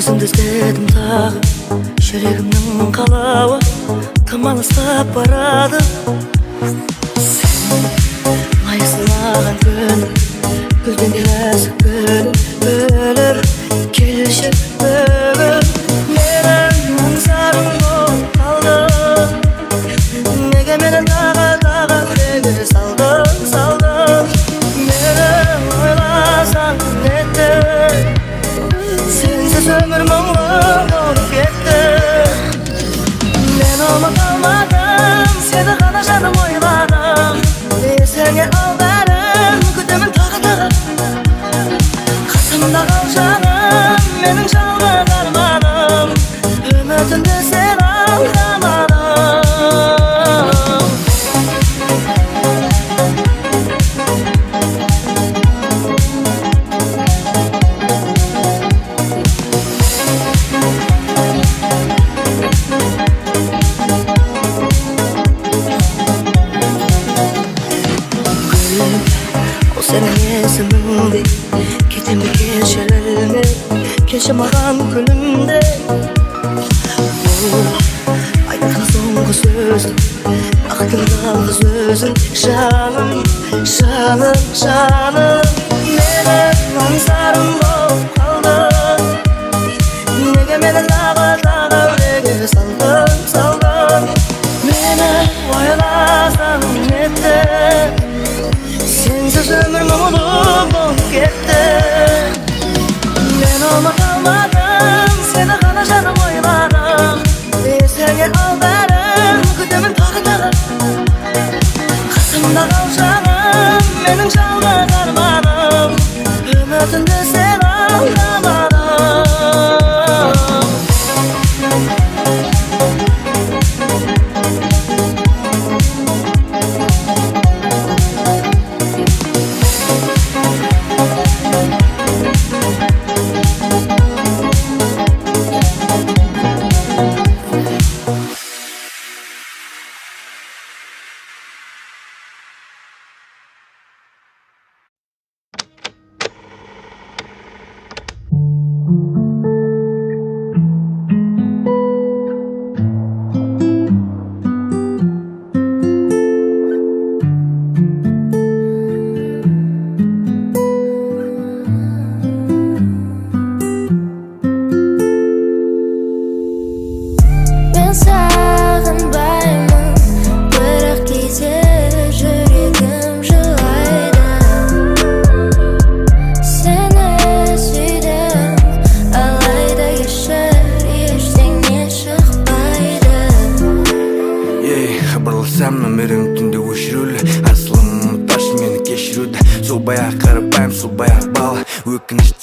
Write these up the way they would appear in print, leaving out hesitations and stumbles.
Өзіңді іздедім тағы, жүрегімнің қалауы тым алыстап барады. Сен лайықсың маған күн, гүлден де нәзік гүл, бөліп келші бүгін. Менің аңсарым болып қалды, неге мені тағы үрейге салдың. Мені ойласаң нетті, сенсіз өмір мұңлы болып кетті. Мен ұмыта алмадым, сені ғана жаным ойладым. Есіңе ал бәрін, күтемін тағы. Қасымда қал жаным, менің жалғыз арманым. Үмітімді сен алдамадың. Senin есіміңде кетем бе кешірілме, келші маған күнімде. Бұл айтқан соңғы сөзім, бақытым жалғыз өзің. Жаным менің аңсарым болып қалды, неге мені тағы үрейге салдың. Мені ойласаң нетті, сенсіз өмір мұңлы болып кетті. Мен ұмыта алмадым, сені ғана жаным ойладым. Есіңе ал бәрін, күтемін тағы. Қасымда қал жаным, менің жалғыз арманым. Үмітімді сен алдамадың.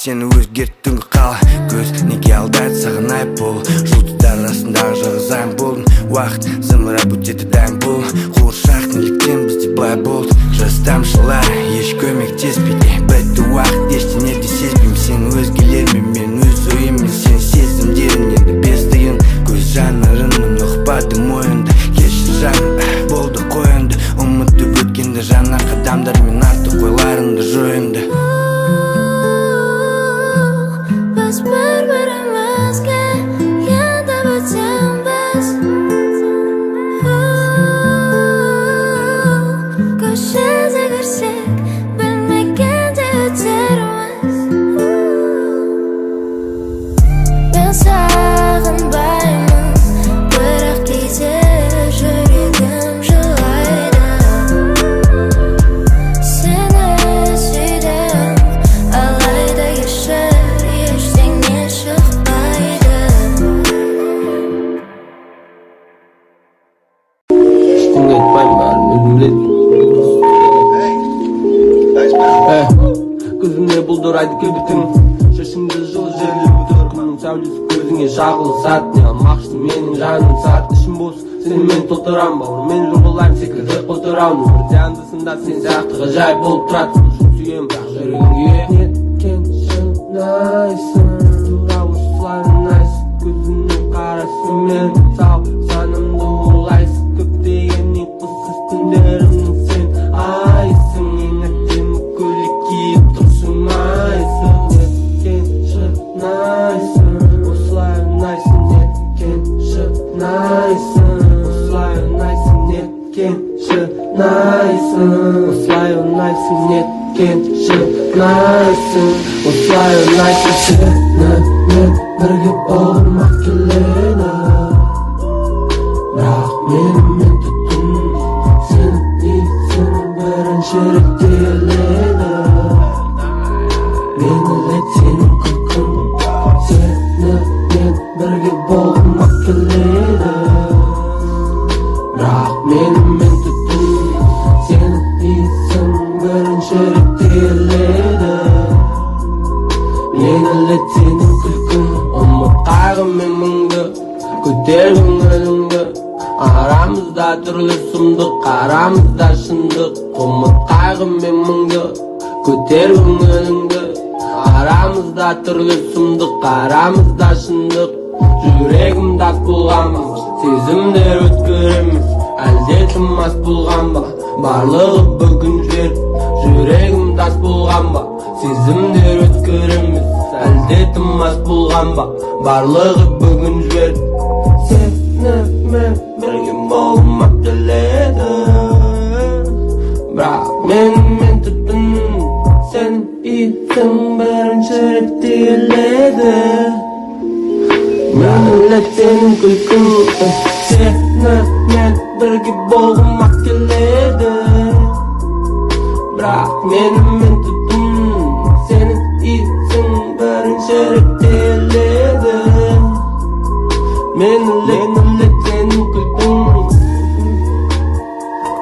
Сені өзгерттің қала көз, неге алдайды саған айып бол. Жұлдыздар арасындағы жағызайым болдың, уақыт зымырап өтеді дәң бол. Қуыршақ неліктен бізде былай болды, жас тамшылар еш көмектеспейді. Бітті уақыт, ештеңе де сезбеймін. Сен өзгелермен, мен өз ойыммен. Сен сезімдерін енді бес тиын, көз жанарыңнан ұқпады мойынды. Кешір жаным, болды қойынды, ұмытып өткенді. Жаңа қадамдармен артық ойларыңды жойынды. Bir-birimizga yandab o'tamiz. Ko'shib yursak, bilmaganda o'tarmiz. Men sog'inmayman, biroq kechga yuragim yig'laydi. Seni suydim, alayda yashab Көзімде бұлдырайды кебітің, шашымды жылы желі бұдыр. Күннің сәулесі көзіңе шағылы сат, не алмақшысың менің жаным сат. Ішім бос, сенімен толтырам бауыр, мен жұрғылайым секілді қотырам. Өмірде андысында сен сияқты ғажайып болып тұрады. Құшын сүйем, бірақ жүрегімге неткен шынайсың, тура осылай ұнайсың. Көзіңнің қарасы мен сау, санымды ұлайсың. Көптеген ұйқысыз күндерімнің сен айсың. Ең әдемі көйлек киіп тұрсың айсың. Неткен шынайсың. Осылай ұнайсың неткен шынайсың Осылай ұнайсың сенімен бірге болмақ келеді Бірақ менімен түтін сен дейсің бірінші рет келеді Мені сенің күлкің сенімен бірге болмақ келеді Бірақ менімен түтін сен дейсің бірінші рет келеді Мені сенің күлкің ұмыт қайғы мен мұңды көтер көңіліңді Арамызда түрлі сұмдық арамызда шындық ұмыт қайғы мен мұңды көтер көңіліңді Арамызда түрлі сұмдық арамызда шындық Жүрегім тас болған ба сезімдер өткір емес әлде тым мас болған ба барлығы бүгін жібер Жүрегім тас болған ба сезімдер өткір емес әлде тым мас болған ба барлығы бүгін жібер Сенімен бірге болмақ келеді Бірақ менімен түтін сен иісің бірінші рет келеді Мені сенің күлкің сенімен бірге болмақ келеді Бірақ менімен түтін сенің иісің бірінші рет келеді Мені сенің күлкің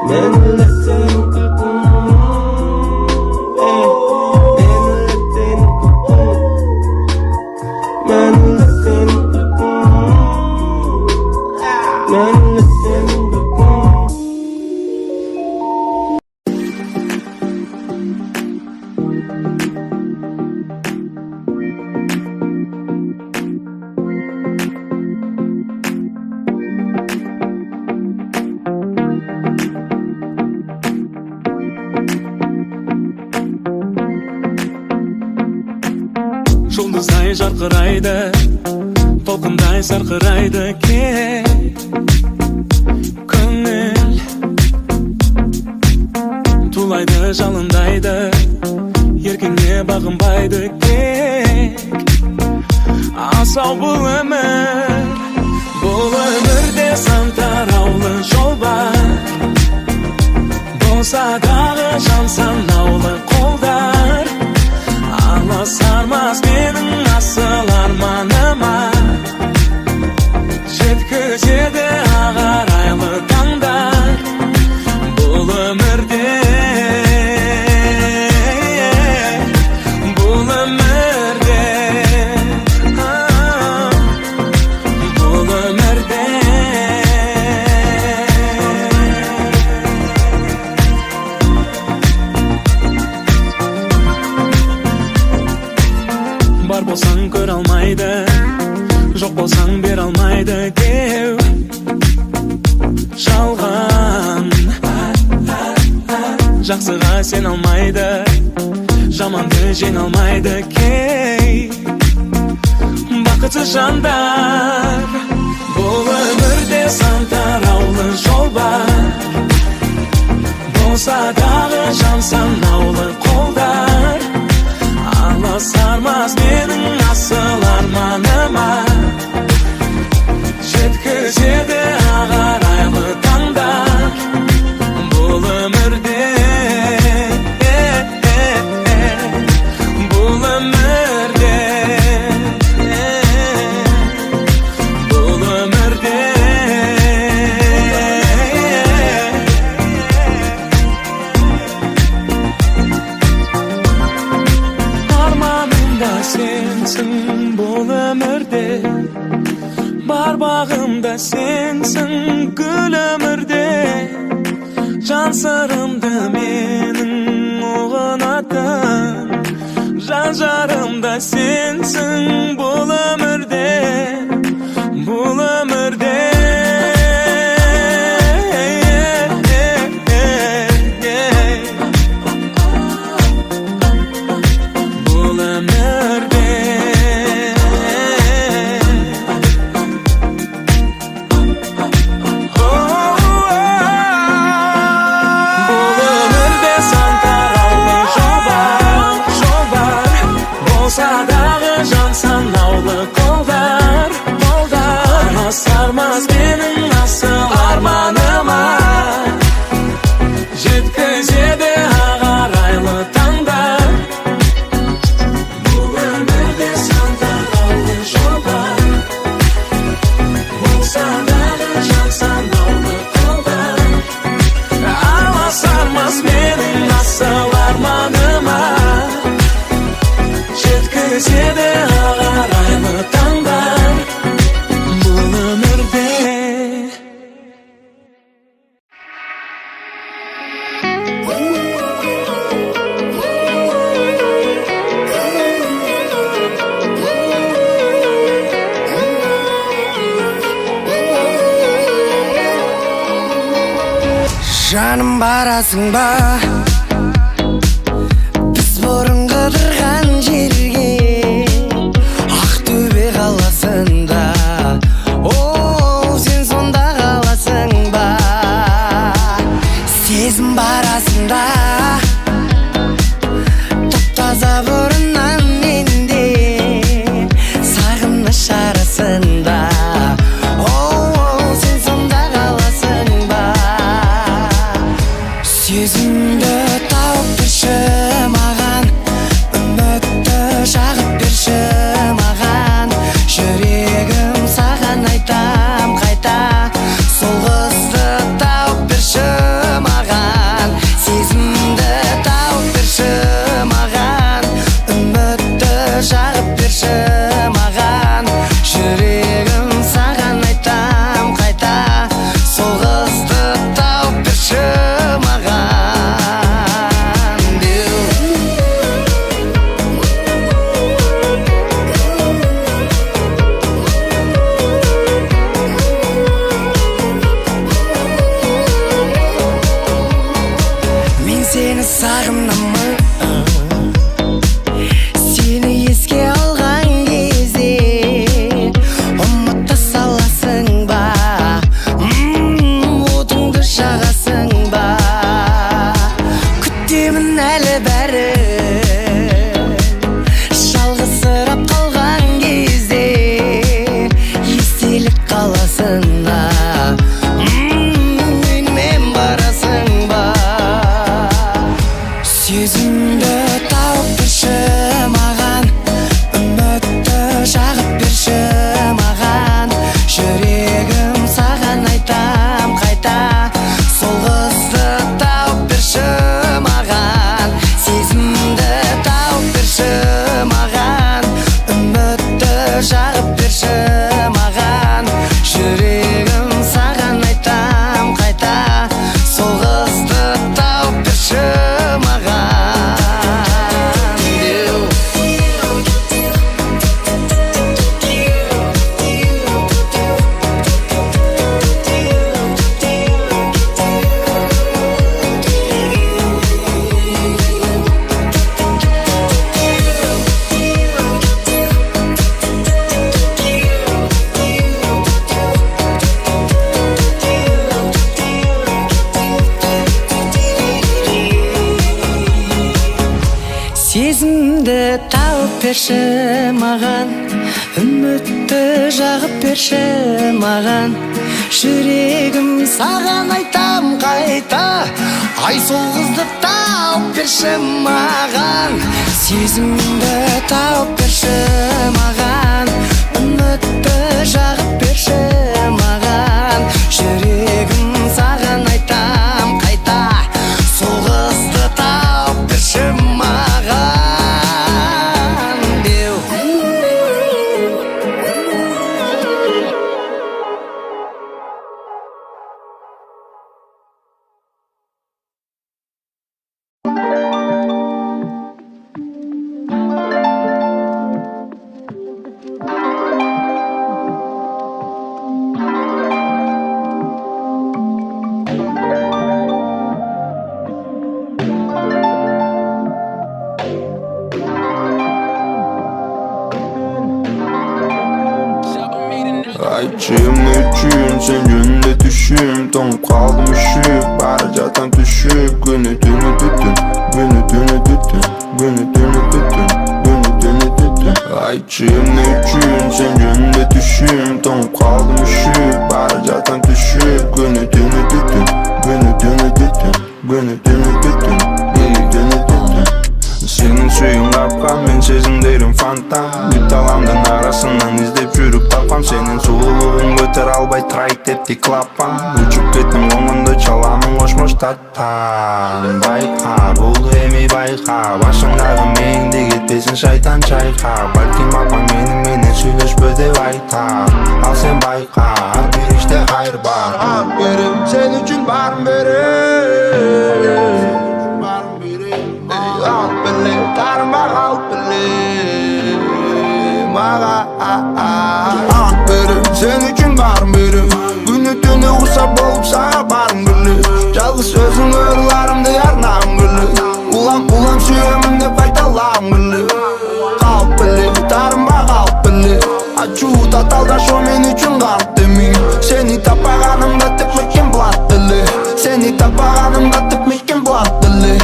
Мені сенің күлкің Жұлдыздай жарқырайды, толқындай сарқырайды кек көңіл Тулайды жалындайды, еркіңе бағынбайды кек Асау бұл өмірде сан тараулы жол бар Болса дағы жан санаулы қолдар Аласармас менің асыл арманыма Жеткізеді ағарайлы таңдар Бұл өмірде Бар болсаң көр алмайды, жоқ болсаң бер алмайды деу Жалған Жақсыға сен алмайды, жаманды жеңе алмайды кей Бақытсыз жандар Бұл өмірде сан тараулы жол бар Болса дағы жан санаулы қолдар Аласармас менің асыл арманыма Жеткізеді ағарайлы таңдар Бұл өмірде Бұл өмірде Бұл өмірде Сенсің бұл өмірде Бар бағымда сенсің гүл өмірде Жан сырымды менің ұғынатын Жан жарымда сенсің бұл өмірде Бұл өмірде Бұл sarmaz benim asıl armanıma. Жеткізеді ағарайлы таңдар. Бұл өмірде сан таралды жолдар. Болса дағы жан санаулы қолдар. Ала sarmaz менің асыл арманыма. Жеткізеді ағарайлы таңдар. Бұл өмірде. Жаным барасың ба біз бұрын қыдырған жерге, Ақтөбе қаласында. О, сен сонда қаласың ба? Сезім барасында топ-таза бұрыннан менде, сағыныш арасында. Сен сонда қаласың ба? Сезімді тауып берші маған, үмітті жағып берші маған. Жүрегім саған айтам қайта, сол қызды тауып берші маған. Сезімді тауып берші маған, үмітті жағып берші маған. Жүрегім саған айтам қайта, сол қызды тауып берші маған. Мен сені сағынамын, сені еске алған кезде ұмыта саласың ба? Отыңды жағасың ба? Күтемін әлі бәрі, жалғызсырап қалған кезде естелік қаласың ба? Менімен барасың ба? Сезімді тауып берші маған, үмітті жағып берші маған. Жүрегім саған айтам қайта, сол қызды тауып берші маған. Сезімді тауып берші маған, үмітті жағып берші маған. Жүрегім саған айтам қайта, сол қызды тауып берші маған. Сезімді тауып берші маған, үмітті жағып берші маған. Жүрегім саған айтам қайта, ай сол қызды тауып берші маған. Сезімді тауып берші маған, үмітті жағып берші маған. Жүрегім саған айтам қайта, сол қызды тауып берші маған. Ayçığım üçün sen yönüne düşüm, donup kaldım üşüyüp, bari zaten düşüp. Günü dünü düdün, günü dünü düdün, günü dünü düdün, günü dünü düdün. Ayçığım Açığım ne üçün sen yönünde düşüm Donup kaldım üşüyüp bari zaten düşüp Günü dünü düdüm Günü dünü düdüm Günü dünü düdüm Günü dünü düdüm Senin suyun kapkan men sezimdeyrim fantam Bir talamdan arasından izlep жүрүp tapam Senin sululuğun götür albay trayt depti klapam Uçup kettim onunda çalamın koşmuş tattan Bayka bul emi bayka Başındağı meyinde gitmesin şeytan çayka Balkim apam menen süйлөшпө деп ayta Al sen bayka bir işte hayır var Al berim sen üçün barım berim Barım berim Al bile tarım bak al bile Mağa Al berim sen üçün barım berim Günü tünü usap olup sana barım bile Жалгыз sözün ırlarımdı yarnam bile Ulam suyamın ne faydalam bile Al bile tarım bak al bile Açuu tatalda şo men üçün kalp demeyin Seni tapağanımda tıkmekken bulat dili Seni tapağanımda tıkmekken bulat dili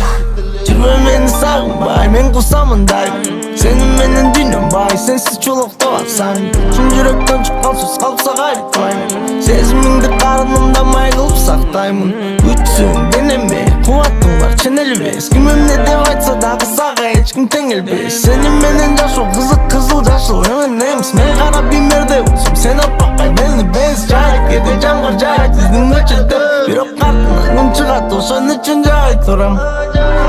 Жүрбө мени сагынбай мен кусамындайм Сенин менен дүйнөм бай сенсиз чулуктап атсаң Чын жүрөктөн чыккан сөз калса кайрылбайм Сезимиңди карынымда май кылып сактаймын Күчсүң денеме кубатың бар ченелбес Ким эмне деп айтса дагы сага эч ким теңелбес Сенин менен жашоо кызык кызыл жашыл эмен эмес Мен кара бимерде болсом сен аппакай мени без жайып Кээде жамгыр жаайт биздин көчөдө Бирок картынан күн чыгат ошон үчүн жай турам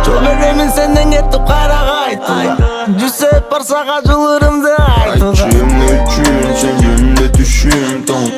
Жол беремин сенден кетип кайрага айтууга Жүзсөп барсак ажылырымды айтууга Açığım ne üçün sen yönünde düşüm Don